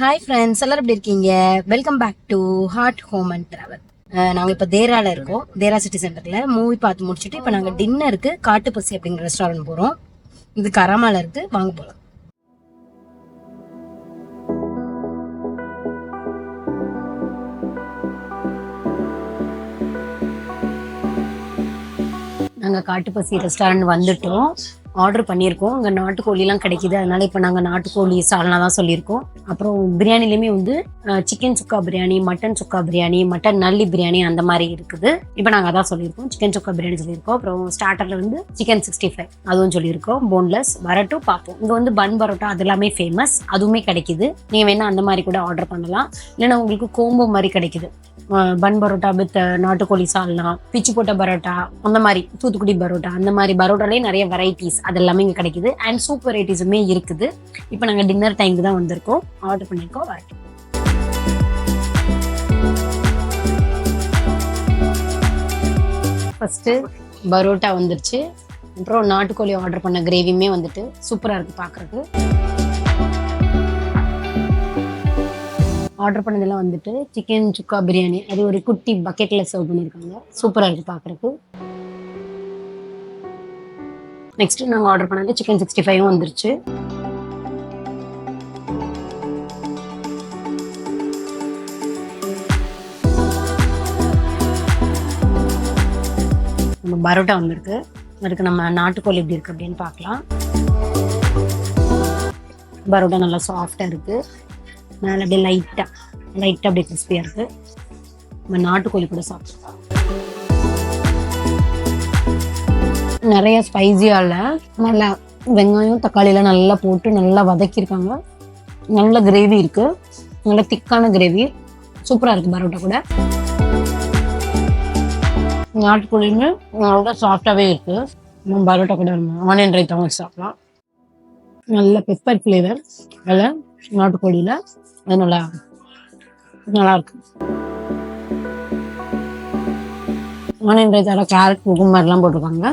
Hi friends, எல்லாரும் எப்படி இருக்கீங்க? Welcome back to hard home and travel. நாங்கள் இப்போ தேராவில் இருக்கோம். தேரா சிட்டி சென்டரில் மூவி பார்த்து முடிச்சுட்டு இப்போ நாங்கள் டின்னருக்கு காட்டுப்பசி அப்படிங்கிற ரெஸ்டாரண்ட் போகிறோம். இது கராமாவில் இருக்குது, வாங்க போகலாம். நாங்கள் காட்டுப்பசி ரெஸ்டாரண்ட் வந்துட்டோம். ஆர்டர் பண்ணியிருக்கோம். அங்கே நாட்டுக்கோழிலாம் கிடைக்கிது, அதனால இப்போ நாங்கள் நாட்டுக்கோழி சால்னா தான் சொல்லியிருக்கோம். அப்புறம் பிரியாணிலையுமே வந்து சிக்கன் சுக்கா பிரியாணி, மட்டன் சுக்கா பிரியாணி, மட்டன் நல்லி பிரியாணி அந்த மாதிரி இருக்குது. இப்போ நாங்கள் அதான் சொல்லியிருக்கோம். சிக்கன் சுக்கா பிரியாணி சொல்லியிருக்கோம். அப்புறம் ஸ்டார்டரில் வந்து சிக்கன் 65 அதுவும் சொல்லியிருக்கோம். போன்லெஸ் வரட்டும் பார்ப்போம். இங்கே வந்து பன் பரோட்டா அது எல்லாமே ஃபேமஸ், அதுவுமே கிடைக்கிது. நீங்கள் வேணால் அந்த மாதிரி கூட ஆர்டர் பண்ணலாம். இல்லைன்னா உங்களுக்கு கோம்போ மாதிரி கிடைக்கிது. பன் பரோட்டா வித் நாட்டுக்கோழி சால்னா, பிச்சு போட்ட பரோட்டா, அந்த மாதிரி தூத்துக்குடி பரோட்டா, அந்த மாதிரி பரோட்டாலே நிறைய வெரைட்டிஸ் அது எல்லாமே இங்கே கிடைக்குது. அண்ட் சூப் வெரைட்டிஸுமே இருக்குது. இப்போ நாங்கள் டின்னர் டைமுக்கு தான் வந்திருக்கோம், ஆர்டர் பண்ணியிருக்கோம். வரட்டும். ஃபஸ்ட்டு பரோட்டா வந்துருச்சு. அப்புறம் நாட்டுக்கோழி ஆர்டர் பண்ண கிரேவியுமே வந்துட்டு சூப்பராக இருக்குது பார்க்குறதுக்கு. ஆர்டர் பண்ணதெல்லாம் வந்துட்டு சிக்கன் சுக்கா பிரியாணி, அது ஒரு குட்டி பக்கெட்டில் சர்வ் பண்ணியிருக்காங்க. சூப்பராக இருக்குது பார்க்குறதுக்கு. நெக்ஸ்ட்டு நாங்கள் ஆர்டர் பண்ணது சிக்கன் 65 வந்துருச்சு. நம்ம பரோட்டா வந்திருக்கு. அதுக்கு நம்ம நாட்டுக்கோழி எப்படி இருக்குது அப்படின்னு பார்க்கலாம். பரோட்டா நல்லா சாஃப்டாக இருக்குது. மேலே அப்படியே லைட்டாக அப்படியே கிறிஸ்பியாக இருக்குது. நம்ம நாட்டுக்கோழி கூட சாப்பிட்றோம். நிறைய ஸ்பைஸியாக இல்லை, நல்லா வெங்காயம் தக்காளியெல்லாம் நல்லா போட்டு நல்லா வதக்கியிருக்காங்க. நல்ல கிரேவி இருக்குது, நல்ல திக்கான கிரேவி. சூப்பராக இருக்குது பரோட்டா கூட. நாட்டுக்கோழியுமே நல்லா சாஃப்டாகவே இருக்குது. நம்ம பரோட்டா கூட ஆனியன் ரைத்தா வச்சு சாப்பிடலாம். நல்ல பெப்பர் ஃப்ளேவர் அதில் நாட்டுக்கோழியில், அது நல்லா இருக்கு. ஆனியன் ரைத்தால கேரட் குக்கும்பர்லாம் போட்டிருக்காங்க.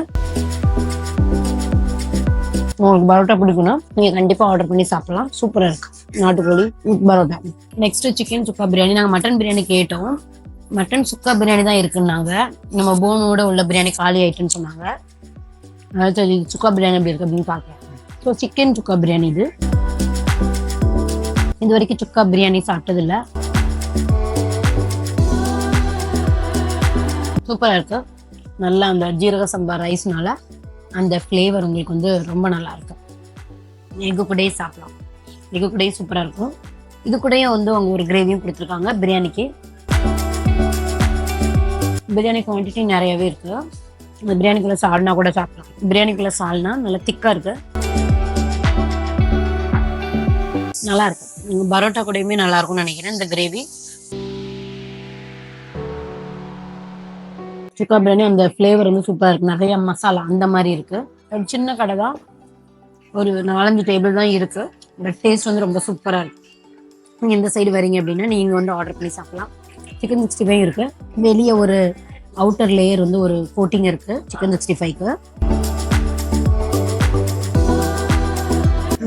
உங்களுக்கு பரோட்டா பிடிக்குன்னா நீங்கள் கண்டிப்பாக ஆர்டர் பண்ணி சாப்பிடலாம். சூப்பராக இருக்கு நாட்டுக்கோழி பரோட்டா. நெக்ஸ்ட் சிக்கன் சுக்கா பிரியாணி. நாங்கள் மட்டன் பிரியாணி கேட்டோம், மட்டன் சுக்கா பிரியாணி தான் இருக்குன்னாங்க. நம்ம போனோட உள்ள பிரியாணி காலி ஆயிட்டுன்னு சொன்னாங்க. அதாவது சுக்கா பிரியாணி எப்படி இருக்கு அப்படின்னு பார்க்கலாம். ஸோ சிக்கன் சுக்கா பிரியாணி இது வரைக்கும் சுக்கா பிரியாணி சாப்பிட்டதில்லை. சூப்பராக இருக்கு. நல்லா அந்த ஜீரக சம்பா ரைஸ்னால அந்த ஃப்ளேவர் உங்களுக்கு வந்து ரொம்ப நல்லா இருக்கும். எக்கு கூடயே சாப்பிடலாம். எக்கு கூடயே சூப்பராக இருக்கும். இது கூடயும் வந்து அவங்க ஒரு கிரேவியும் கொடுத்துருக்காங்க பிரியாணிக்கு. பிரியாணி குவான்டிட்டி நிறையவே இருக்கு. அந்த பிரியாணிக்குள்ள சால்னா கூட சாப்பிடலாம். பிரியாணிக்குள்ள சால்னா நல்லா திக்காக இருக்கு, நல்லா இருக்கு. பரோட்டா கூடயுமே நல்லா இருக்கும்னு நினைக்கிறேன் இந்த கிரேவி. சுக்கா பிரியாணி அந்த ஃப்ளேவர் வந்து சூப்பராக இருக்கு. நிறைய மசாலா அந்த மாதிரி இருக்கு. ஒரு சின்ன கடை தான், ஒரு 4-5 டேபிள் தான் இருக்கு. பட் டேஸ்ட் வந்து ரொம்ப சூப்பராக இருக்கு. நீங்கள் இந்த சைடு வரீங்க அப்படின்னா நீங்கள் வந்து ஆர்டர் பண்ணி சாப்பிடலாம். சிக்கன் 65 இருக்கு. வெளியே ஒரு அவுட்டர் லேயர் வந்து ஒரு கோட்டிங் இருக்கு சிக்கன் 65க்கு.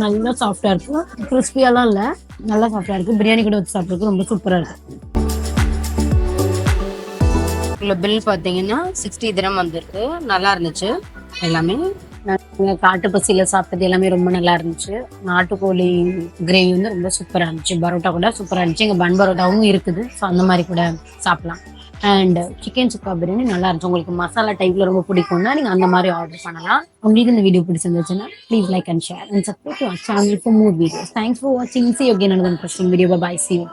நல்லா சாஃப்டாக இருக்கும், கிறிஸ்பியாலாம் இல்லை, நல்லா சாஃப்டாக இருக்குது. பிரியாணி கூட வச்சு சாப்பிட்றதுக்கு ரொம்ப சூப்பராக இருக்குது. இல்லை பில் பார்த்தீங்கன்னா 60 திரம் வந்திருக்கு. நல்லா இருந்துச்சு எல்லாமே. நாங்கள் காட்டுப்பசியில் சாப்பிட்டது எல்லாமே ரொம்ப நல்லா இருந்துச்சு. நாட்டுக்கோழி கிரேவி வந்து ரொம்ப சூப்பராக இருந்துச்சு. பரோட்டா கூட சூப்பராக இருந்துச்சு. இங்கே பன் பரோட்டாவும் இருக்குது, ஸோ அந்த மாதிரி கூட சாப்பிட்லாம். அண்ட் சிக்கன் சுக்கா பிரியாணி நல்லா இருந்துச்சு. உங்களுக்கு மசாலா டைப்ல ரொம்ப பிடிக்கும்னா நீங்கள் அந்த மாதிரி ஆர்டர் பண்ணலாம். உங்களுக்கு இந்த வீடியோ பிடிச்சிருந்துச்சுன்னா please like and share and subscribe to our channel for more videos. Thanks for வாட்சிங். See you again another interesting video. Bye bye. See you.